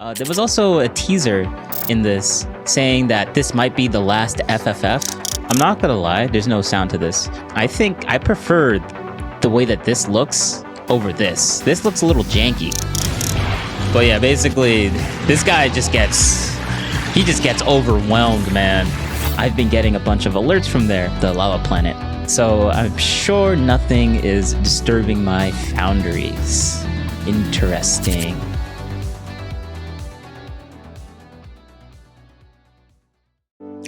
There was also a teaser in this saying that this might be the last FFF. I'm not gonna lie, there's no sound to this. I think I prefer the way that this looks over this. This looks a little janky. But yeah, basically, this guy just gets overwhelmed, man. I've been getting a bunch of alerts from there, the lava planet. So I'm sure nothing is disturbing my foundries. Interesting.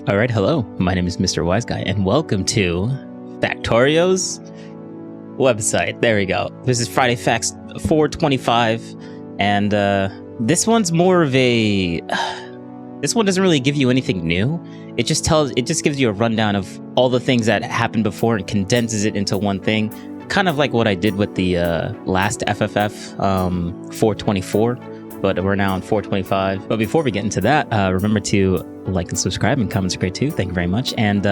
All right, hello. My name is Mr. Wise Guy, and welcome to Factorio's website. There we go. This is Friday Facts 425, and this one's more of a. This one doesn't really give you anything new. It just gives you a rundown of all the things that happened before and condenses it into one thing. Kind of like what I did with the last FFF 424. But we're now on 425. But before we get into that, remember to like and subscribe, and comments are great too. Thank you very much. And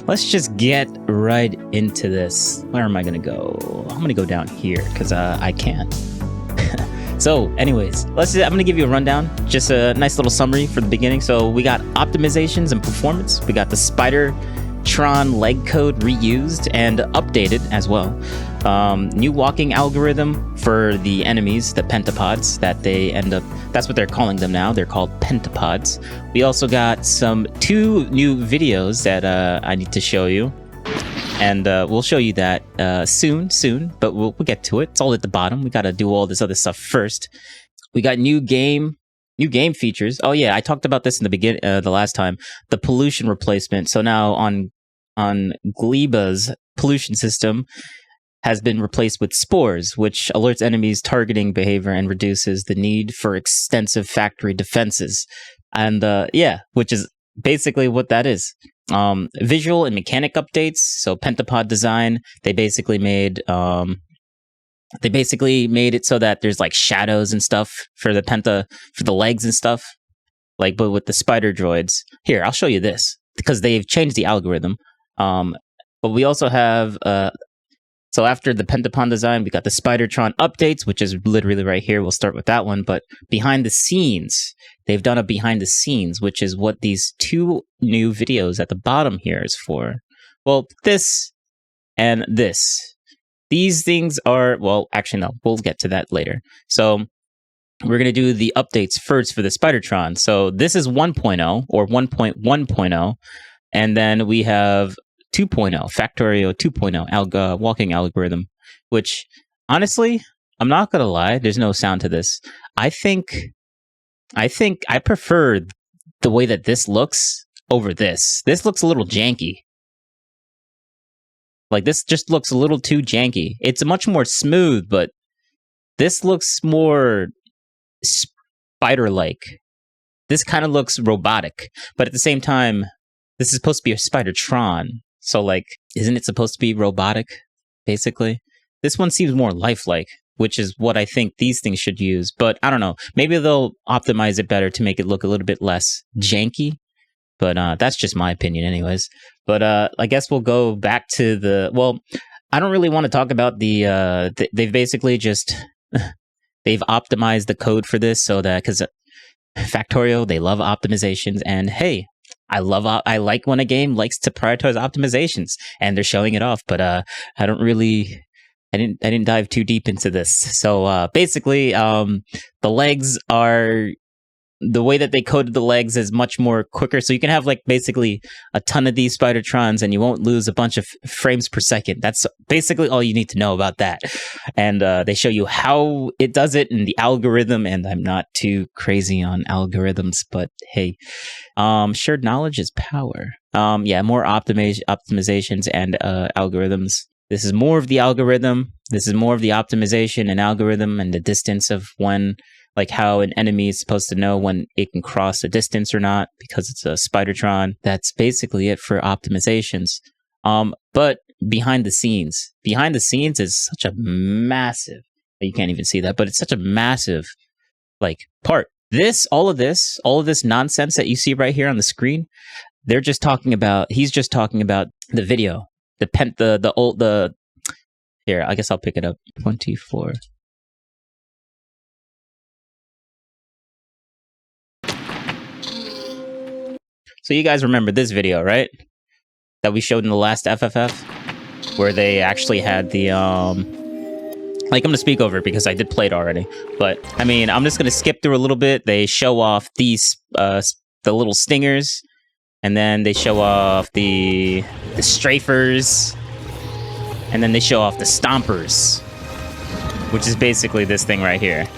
let's just get right into this. Where am I going to go? I'm going to go down here because I can. So anyways, I'm going to give you a rundown. Just a nice little summary for the beginning. So we got optimizations and performance. We got the Spidertron leg code reused and updated as well. New walking algorithm for the enemies, the Pentapods, that's what they're calling them now. They're called Pentapods. We also got two new videos that I need to show you. And we'll show you that soon, but we'll get to it. It's all at the bottom. We got to do all this other stuff first. We got new game features. Oh yeah, I talked about this in the beginning, the last time. The pollution replacement. So now on Gleba's pollution system has been replaced with spores, which alerts enemies' targeting behavior and reduces the need for extensive factory defenses. And which is basically what that is. Visual and mechanic updates. So Pentapod design, they basically made it so that there's like shadows and stuff for the legs and stuff. But with the spider droids. Here, I'll show you this because they've changed the algorithm. But we also have so after the Pentapod design, we got the Spidertron updates, which is literally right here. We'll start with that one. But behind the scenes, they've done a behind the scenes, which is what these two new videos at the bottom here is for. Well, this and this. These things are, well, actually, no, we'll get to that later. So we're going to do the updates first for the Spidertron. So this is 1.0 or 1.1.0. And then we have 2.0, Factorio 2.0, walking algorithm, which honestly, I'm not going to lie, there's no sound to this. I think I prefer the way that this looks over this. This looks a little janky. This just looks a little too janky. It's much more smooth, but this looks more spider-like. This kind of looks robotic, but at the same time, this is supposed to be a Spidertron. So, isn't it supposed to be robotic, basically? This one seems more lifelike, which is what I think these things should use. But I don't know. Maybe they'll optimize it better to make it look a little bit less janky. But that's just my opinion anyways. But I guess we'll go back to well, I don't really want to talk about they've basically just, they've optimized the code for this so that, because Factorio, they love optimizations. And hey, I like when a game likes to prioritize optimizations, and they're showing it off. But I didn't dive too deep into this. So basically, the legs are, the way that they coded the legs is much more quicker. So you can have basically a ton of these Spidertrons, and you won't lose a bunch of frames per second. That's basically all you need to know about that. And they show you how it does it in the algorithm. And I'm not too crazy on algorithms, but hey, shared knowledge is power. More optimizations and algorithms. This is more of the algorithm. This is more of the optimization and algorithm, and the distance of when, how an enemy is supposed to know when it can cross a distance or not, because it's a Spidertron. That's basically it for optimizations. But behind the scenes is such a massive, you can't even see that, but it's such a massive, part. All of this nonsense that you see right here on the screen, he's just talking about the video, here, I guess I'll pick it up. 24. So you guys remember this video, right? That we showed in the last FFF, where they actually had the like, I'm gonna speak over it because I did play it already. But I mean, I'm just gonna skip through a little bit. They show off these the little stingers, and then they show off the strafers, and then they show off the stompers, which is basically this thing right here.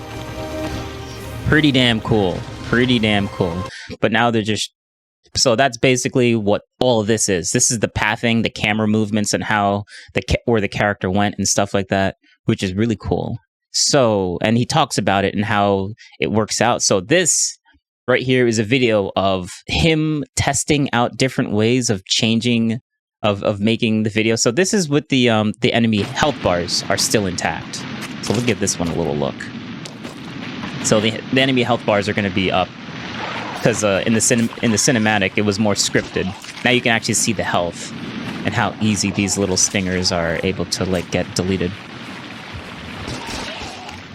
Pretty damn cool. Pretty damn cool. But now they're just... So that's basically what all of this is. This is the pathing, the camera movements, and how where the character went and stuff like that, which is really cool. So, and he talks about it and how it works out. So this right here is a video of him testing out different ways of changing, of making the video. So this is with the enemy health bars are still intact. So we'll give this one a little look. So the enemy health bars are going to be up because in the cinematic it was more scripted. Now you can actually see the health and how easy these little stingers are able to like get deleted.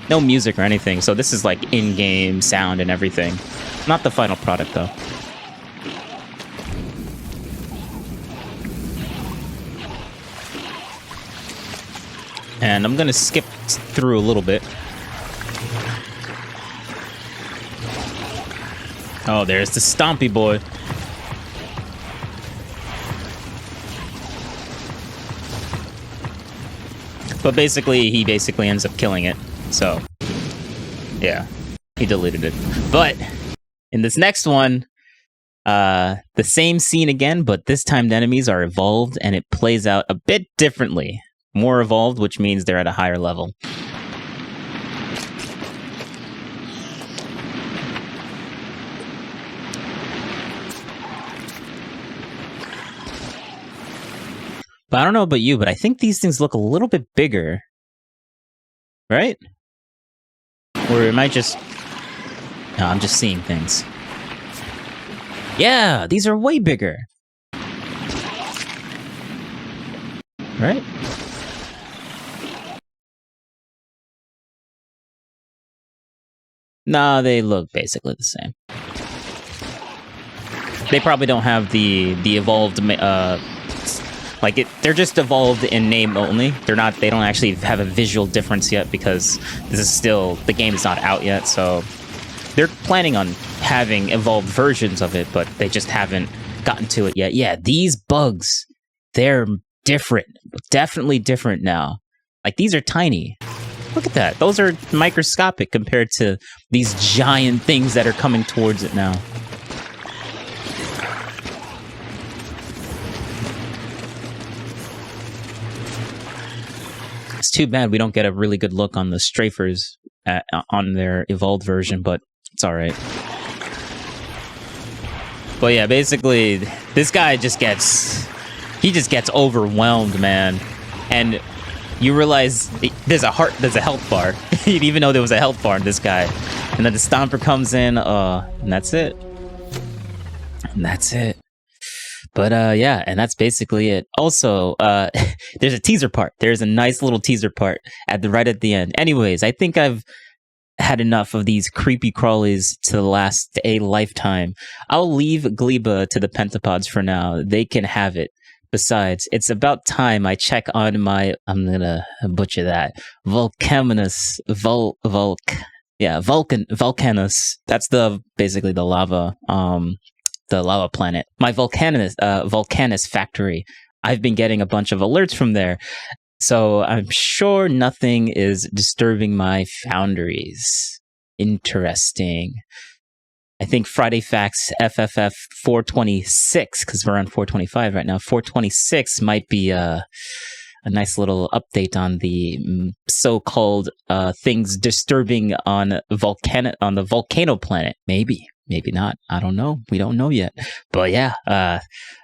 No music or anything, so this is like in-game sound and everything. Not the final product though. And I'm gonna skip through a little bit. Oh, there's the Stompy boy. But basically, he basically ends up killing it. So, yeah, he deleted it. But in this next one, the same scene again, but this time the enemies are evolved and it plays out a bit differently. More evolved, which means they're at a higher level. But I don't know about you, but I think these things look a little bit bigger. Right? Or it might just... No, I'm just seeing things. Yeah, these are way bigger. Right? Nah, they look basically the same. They probably don't have the evolved... like they're just evolved in name only. They don't actually have a visual difference yet because this is still, the game is not out yet, so they're planning on having evolved versions of it, but they just haven't gotten to it yet. Yeah, these bugs, they're different. Definitely different now. Like, these are tiny. Look at that. Those are microscopic compared to these giant things that are coming towards it now. It's too bad we don't get a really good look on the strafers on their evolved version, but it's alright. But yeah, basically, this guy just gets... He just gets overwhelmed, man. And you realize there's a health bar. You didn't even know there was a health bar in this guy. And then the Stomper comes in, and that's it. And that's it. But yeah, and that's basically it. Also, there's a teaser part. There's a nice little teaser part right at the end. Anyways, I think I've had enough of these creepy crawlies to last a lifetime. I'll leave Gleba to the Pentapods for now. They can have it. Besides, it's about time I check on my... I'm gonna butcher that. Volcanus. Volcanus. That's basically the lava. The lava planet. My Volcanus factory. I've been getting a bunch of alerts from there. So I'm sure nothing is disturbing my foundries. Interesting. I think Friday Facts FFF 426, because we're on 425 right now, 426 might be a nice little update on the so-called things disturbing on the volcano planet. Maybe not. I don't know. We don't know yet. But yeah,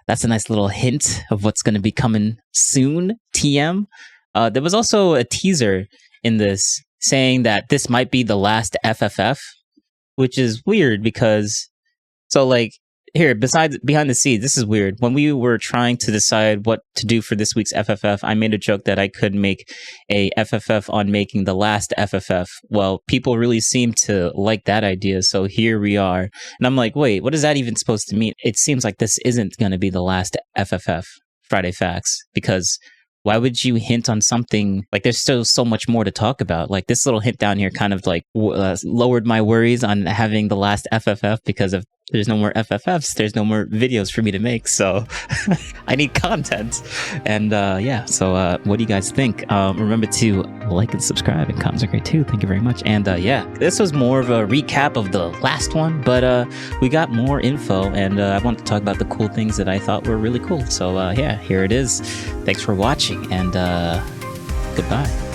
that's a nice little hint of what's going to be coming soon. TM. There was also a teaser in this saying that this might be the last FFF, which is weird because, so like, here, besides behind the scenes, this is weird. When we were trying to decide what to do for this week's FFF, I made a joke that I could make a FFF on making the last FFF. Well, people really seem to like that idea, so here we are. And I'm like, wait, what is that even supposed to mean? It seems like this isn't going to be the last FFF, Friday Facts, because why would you hint on something? Like, there's still so much more to talk about. Like, this little hint down here kind of like lowered my worries on having the last FFF, because if there's no more FFFs, there's no more videos for me to make. So I need content. And yeah, so what do you guys think? Remember to like and subscribe, and comments are great too. Thank you very much. And yeah, this was more of a recap of the last one, but we got more info, and I want to talk about the cool things that I thought were really cool. So yeah, here it is. Thanks for watching, and goodbye.